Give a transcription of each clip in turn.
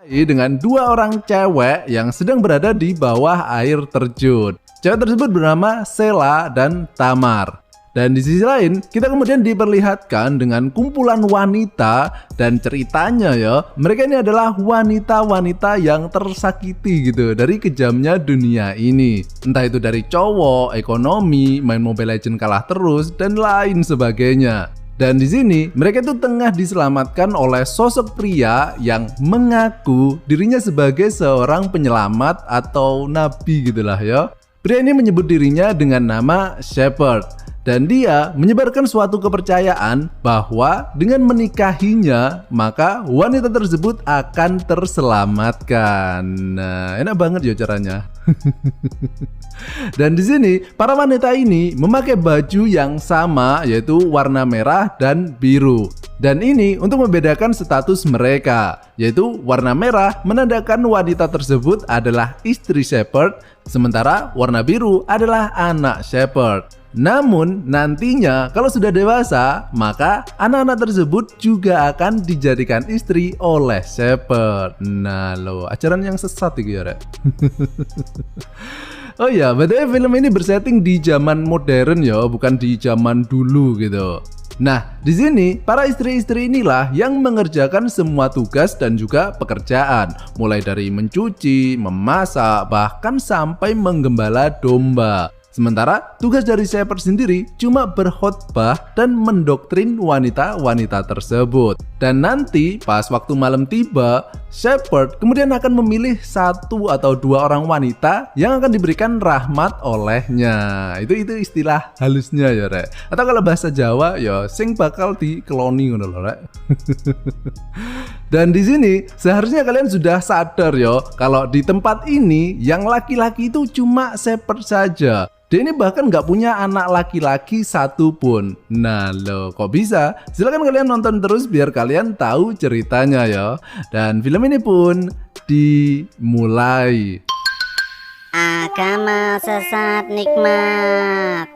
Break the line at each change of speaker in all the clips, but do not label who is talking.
Dengan dua orang cewek yang sedang berada di bawah air terjun. Cewek tersebut bernama Sheila dan Tamar. Dan di sisi lain, kita kemudian diperlihatkan dengan kumpulan wanita dan ceritanya ya, mereka ini adalah wanita-wanita yang tersakiti gitu dari kejamnya dunia ini. Entah itu dari cowok, ekonomi, main Mobile Legends kalah terus, dan lain sebagainya. Dan di sini mereka itu tengah diselamatkan oleh sosok pria yang mengaku dirinya sebagai seorang penyelamat atau nabi gitulah ya. Pria ini menyebut dirinya dengan nama Shepard. Dan dia menyebarkan suatu kepercayaan bahwa dengan menikahinya maka wanita tersebut akan terselamatkan. Nah, enak banget ya caranya. Dan di sini para wanita ini memakai baju yang sama yaitu warna merah dan biru. Dan ini untuk membedakan status mereka, yaitu warna merah menandakan wanita tersebut adalah istri Shepard, sementara warna biru adalah anak Shepard. Namun nantinya kalau sudah dewasa, maka anak-anak tersebut juga akan dijadikan istri oleh Shepard. Nah lo, ajaran yang sesat itu ya, Rek. Oh ya, BTW film ini bersetting di zaman modern ya, bukan di zaman dulu gitu. Nah, di sini para istri-istri inilah yang mengerjakan semua tugas dan juga pekerjaan, mulai dari mencuci, memasak, bahkan sampai menggembala domba. Sementara tugas dari Shepard sendiri cuma berkhotbah dan mendoktrin wanita-wanita tersebut. Dan nanti pas waktu malam tiba, Shepard kemudian akan memilih satu atau dua orang wanita yang akan diberikan rahmat olehnya. Itu istilah halusnya ya, Rek. Atau kalau bahasa Jawa ya sing bakal dikeloni ngono lho, Rek. Dan di sini seharusnya kalian sudah sadar ya kalau di tempat ini yang laki-laki itu cuma Shepard saja. Dia ini bahkan nggak punya anak laki-laki satupun. Nah loh, kok bisa? Silahkan kalian nonton terus biar kalian tahu ceritanya ya. Dan film ini pun dimulai.
Agama sesat nikmat.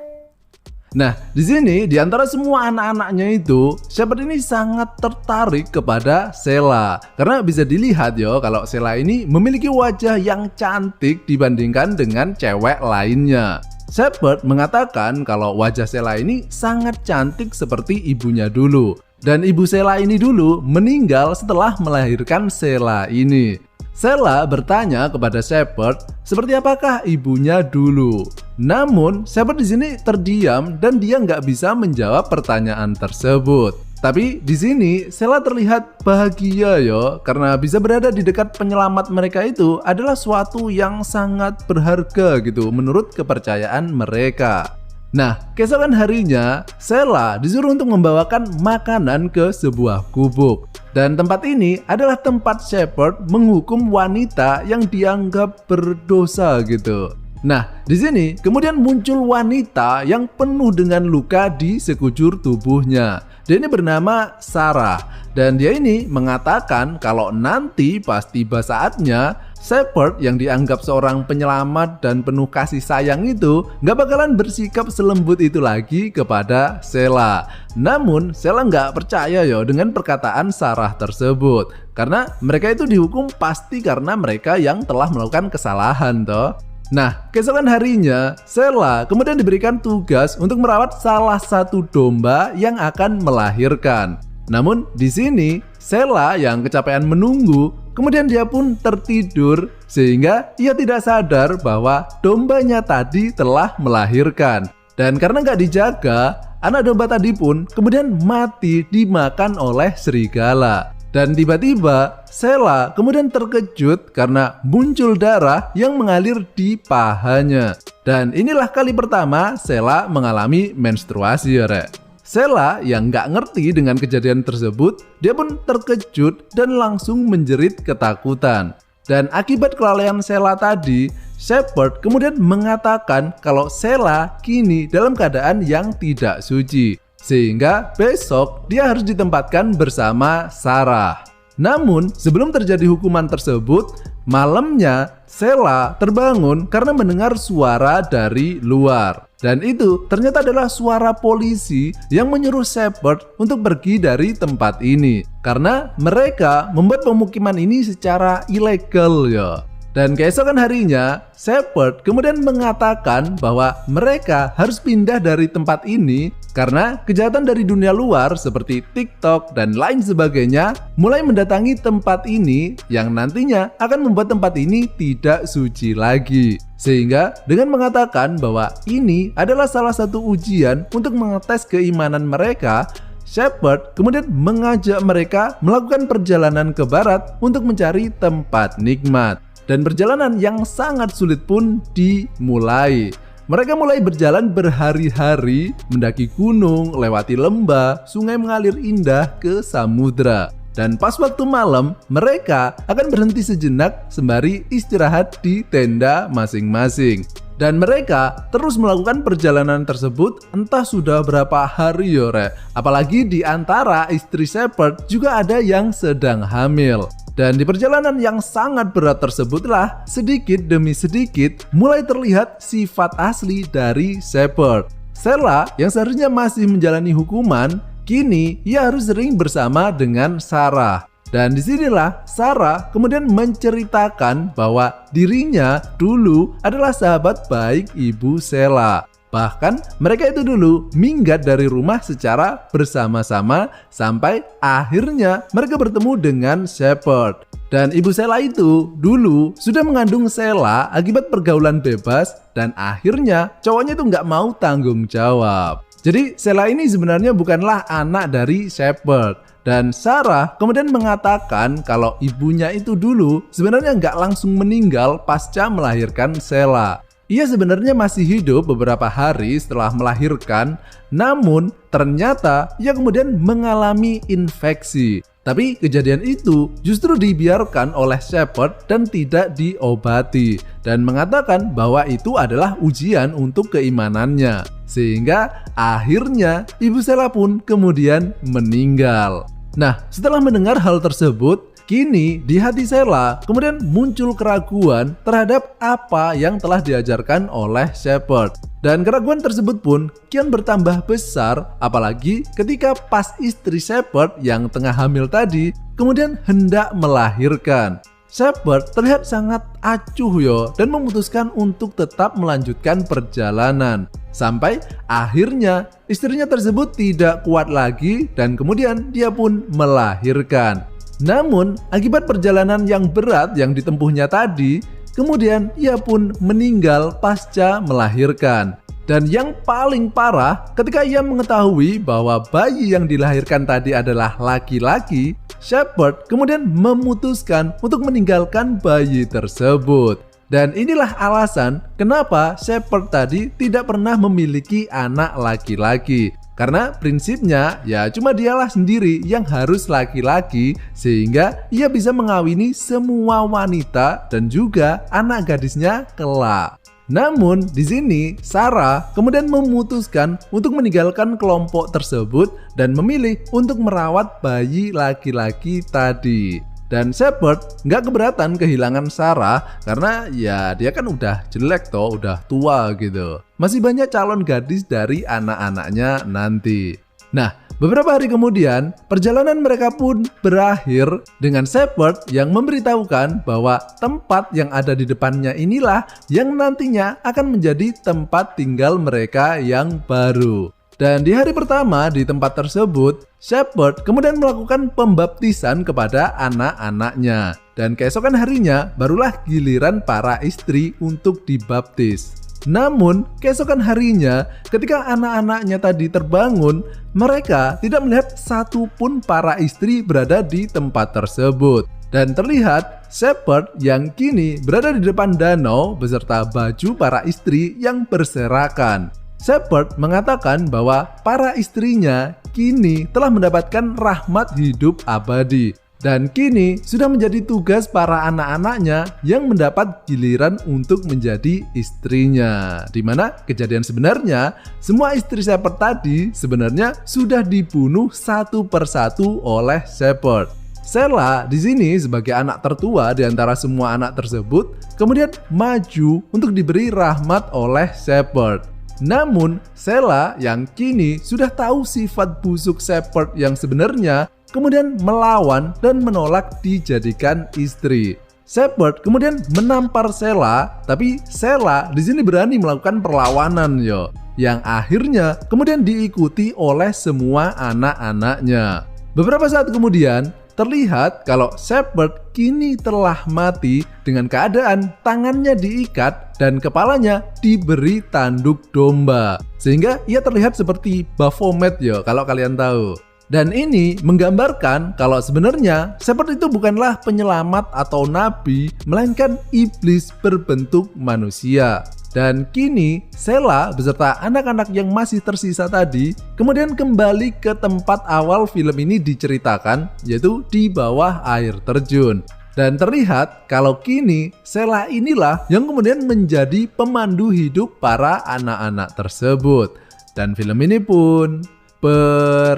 Nah, di sini di antara semua anak-anaknya itu, Shepard ini sangat tertarik kepada Sheila. Karena bisa dilihat ya kalau Sheila ini memiliki wajah yang cantik dibandingkan dengan cewek lainnya. Shepard mengatakan kalau wajah Sheila ini sangat cantik seperti ibunya dulu. Dan ibu Sheila ini dulu meninggal setelah melahirkan Sheila ini. Sheila bertanya kepada Shepard seperti apakah ibunya dulu. Namun Shepard di sini terdiam dan dia nggak bisa menjawab pertanyaan tersebut. Tapi di sini Sheila terlihat bahagia ya, karena bisa berada di dekat penyelamat mereka itu adalah suatu yang sangat berharga gitu menurut kepercayaan mereka. Nah, keesokan harinya Sheila disuruh untuk membawakan makanan ke sebuah gubuk. Dan tempat ini adalah tempat Shepard menghukum wanita yang dianggap berdosa gitu. Nah, di sini kemudian muncul wanita yang penuh dengan luka di sekujur tubuhnya. Dia ini bernama Sarah. Dan dia ini mengatakan kalau nanti pas tiba saatnya, Shepard yang dianggap seorang penyelamat dan penuh kasih sayang itu nggak bakalan bersikap selembut itu lagi kepada Sheila. Namun Sheila nggak percaya ya dengan perkataan Sarah tersebut, karena mereka itu dihukum pasti karena mereka yang telah melakukan kesalahan toh. Nah, keesokan harinya Sheila kemudian diberikan tugas untuk merawat salah satu domba yang akan melahirkan. Namun di sini Sheila yang kecapean menunggu, kemudian dia pun tertidur sehingga ia tidak sadar bahwa dombanya tadi telah melahirkan. Dan karena nggak dijaga, anak domba tadi pun kemudian mati dimakan oleh serigala. Dan tiba-tiba Sheila kemudian terkejut karena muncul darah yang mengalir di pahanya. Dan inilah kali pertama Sheila mengalami menstruasi ya, Rek. Sheila yang nggak ngerti dengan kejadian tersebut, dia pun terkejut dan langsung menjerit ketakutan. Dan akibat kelalaian Sheila tadi, Shepard kemudian mengatakan kalau Sheila kini dalam keadaan yang tidak suci. Sehingga besok dia harus ditempatkan bersama Sarah. Namun sebelum terjadi hukuman tersebut, malamnya Sheila terbangun karena mendengar suara dari luar. Dan itu ternyata adalah suara polisi yang menyuruh Shepard untuk pergi dari tempat ini. Karena mereka membuat pemukiman ini secara ilegal ya. Dan keesokan harinya, Shepard kemudian mengatakan bahwa mereka harus pindah dari tempat ini karena kejahatan dari dunia luar seperti TikTok dan lain sebagainya mulai mendatangi tempat ini yang nantinya akan membuat tempat ini tidak suci lagi. Sehingga dengan mengatakan bahwa ini adalah salah satu ujian untuk mengetes keimanan mereka, Shepard kemudian mengajak mereka melakukan perjalanan ke barat untuk mencari tempat nikmat. Dan perjalanan yang sangat sulit pun dimulai. Mereka mulai berjalan berhari-hari, mendaki gunung, lewati lembah, sungai mengalir indah ke samudra. Dan pas waktu malam, mereka akan berhenti sejenak sembari istirahat di tenda masing-masing. Dan mereka terus melakukan perjalanan tersebut entah sudah berapa hari yore. Apalagi di antara istri Shepard juga ada yang sedang hamil. Dan di perjalanan yang sangat berat tersebutlah sedikit demi sedikit mulai terlihat sifat asli dari Shepard. Sheila yang seharusnya masih menjalani hukuman, kini ia harus sering bersama dengan Sarah. Dan disinilah Sarah kemudian menceritakan bahwa dirinya dulu adalah sahabat baik ibu Sheila. Bahkan mereka itu dulu minggat dari rumah secara bersama-sama sampai akhirnya mereka bertemu dengan Shepard. Dan ibu Sheila itu dulu sudah mengandung Sheila akibat pergaulan bebas dan akhirnya cowoknya itu nggak mau tanggung jawab. Jadi Sheila ini sebenarnya bukanlah anak dari Shepard. Dan Sarah kemudian mengatakan kalau ibunya itu dulu sebenarnya nggak langsung meninggal pasca melahirkan Sheila. Ia sebenarnya masih hidup beberapa hari setelah melahirkan, namun ternyata ia kemudian mengalami infeksi. Tapi kejadian itu justru dibiarkan oleh Shepard dan tidak diobati, dan mengatakan bahwa itu adalah ujian untuk keimanannya. Sehingga akhirnya ibu Sheila pun kemudian meninggal. Nah, setelah mendengar hal tersebut, kini di hati Sheila kemudian muncul keraguan terhadap apa yang telah diajarkan oleh Shepard. Dan keraguan tersebut pun kian bertambah besar, apalagi ketika pas istri Shepard yang tengah hamil tadi kemudian hendak melahirkan. Shepard terlihat sangat acuh yo dan memutuskan untuk tetap melanjutkan perjalanan. Sampai akhirnya istrinya tersebut tidak kuat lagi dan kemudian dia pun melahirkan. Namun akibat perjalanan yang berat yang ditempuhnya tadi, kemudian ia pun meninggal pasca melahirkan. Dan yang paling parah ketika ia mengetahui bahwa bayi yang dilahirkan tadi adalah laki-laki, Shepard kemudian memutuskan untuk meninggalkan bayi tersebut. Dan inilah alasan kenapa Shepard tadi tidak pernah memiliki anak laki-laki. Karena prinsipnya ya cuma dialah sendiri yang harus laki-laki, sehingga ia bisa mengawini semua wanita dan juga anak gadisnya kelak. Namun di sini Sarah kemudian memutuskan untuk meninggalkan kelompok tersebut dan memilih untuk merawat bayi laki-laki tadi. Dan Shepard nggak keberatan kehilangan Sarah karena ya dia kan udah jelek toh, udah tua gitu. Masih banyak calon gadis dari anak-anaknya nanti. Nah, beberapa hari kemudian perjalanan mereka pun berakhir dengan Shepard yang memberitahukan bahwa tempat yang ada di depannya inilah yang nantinya akan menjadi tempat tinggal mereka yang baru. Dan di hari pertama di tempat tersebut, Shepard kemudian melakukan pembaptisan kepada anak-anaknya. Dan keesokan harinya barulah giliran para istri untuk dibaptis. Namun keesokan harinya ketika anak-anaknya tadi terbangun, mereka tidak melihat satupun para istri berada di tempat tersebut. Dan terlihat Shepard yang kini berada di depan danau beserta baju para istri yang berserakan. Shepard mengatakan bahwa para istrinya kini telah mendapatkan rahmat hidup abadi. Dan kini sudah menjadi tugas para anak-anaknya yang mendapat giliran untuk menjadi istrinya. Dimana kejadian sebenarnya semua istri Shepard tadi sebenarnya sudah dibunuh satu persatu oleh Shepard. Sheila di sini sebagai anak tertua di antara semua anak tersebut kemudian maju untuk diberi rahmat oleh Shepard. Namun, Sheila yang kini sudah tahu sifat busuk Shepard yang sebenarnya, kemudian melawan dan menolak dijadikan istri. Shepard kemudian menampar Sheila, tapi Sheila di sini berani melakukan perlawanan yo, yang akhirnya kemudian diikuti oleh semua anak-anaknya. Beberapa saat kemudian, terlihat kalau Shepard kini telah mati dengan keadaan tangannya diikat dan kepalanya diberi tanduk domba. Sehingga ia terlihat seperti Baphomet yo, kalau kalian tahu. Dan ini menggambarkan kalau sebenarnya Shepard itu bukanlah penyelamat atau nabi, melainkan iblis berbentuk manusia. Dan kini Sheila beserta anak-anak yang masih tersisa tadi kemudian kembali ke tempat awal film ini diceritakan, yaitu di bawah air terjun. Dan terlihat kalau kini Sheila inilah yang kemudian menjadi pemandu hidup para anak-anak tersebut. Dan film ini pun berakhir.